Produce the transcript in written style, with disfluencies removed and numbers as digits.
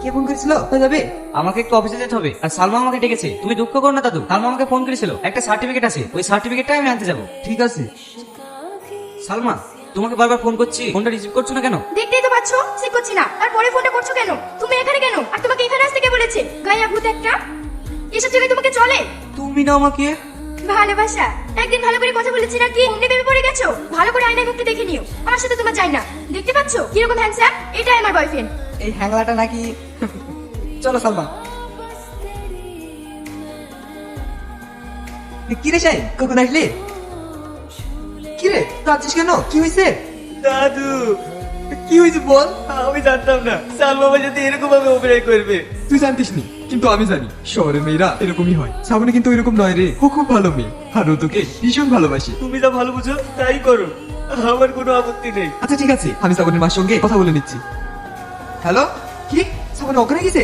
কে phone করেছিল? যাবে? আমাকে একটু অফিসে যেতে হবে আর সালমা আমাকে ডেকেছে। তুমি দুঃখ করো না দাদু, সালমা আমাকে ফোন করেছিল, একটা সার্টিফিকেট আছে, ওই সার্টিফিকেটটা আমি আনতে যাবো। ঠিক আছে। সালমা, তোমাকে বারবার ফোন করছি, ফোনটা রিসিভ করছো না কেন? দেখতেই তো পাচ্ছ চেক করছি না, তারপরে ফোনটা করছো কেন? তুমি এখানে কেন? আর তোমাকে এখানে আসতে কে বলেছে? গায়া ভূত একটা, এসব জায়গায় তোমাকে চলে? তুমি না আমাকে। ভালোবাসা একদিন ভালো করে কথা বলেছি নাকি অমনি ভেবে পড়ে গেছো? ভালো করে আয়নায় মুখটা দেখে নিও, আমার সাথে তোমার যায় না। দেখতে পাচ্ছ কিরকম হ্যান্ডসাম? এটাই আমার বয়ফ্রেন্ড। এই হ্যাংলাটা নাকি? চলো সালমা। কি রে সাহেব, কখন আসলে? কি রে কাঁদছিস কেন? কি হয়েছে? দাদু, কি হয়েছে বল। আমি জানতাম না সালমা আমার সাথে এরকম ভাবে অভিনয় করবে। তুই জানতিস নি, কিন্তু আমি জানি শহরের মেয়েরা এরকমই হয়। শ্রাবণী কিন্তু এরকম নয় রে, ও খুব ভালো মেয়ে আর ও তোকে ভীষণ ভালোবাসে। তুমি যা ভালো বুঝো তাই করো, আমার কোনো আপত্তি নেই। আচ্ছা ঠিক আছে, আমি শ্রাবণীর মার সঙ্গে কথা বলে নিচ্ছি। হ্যালো, কি শ্রাবণী ওখানে গেছে?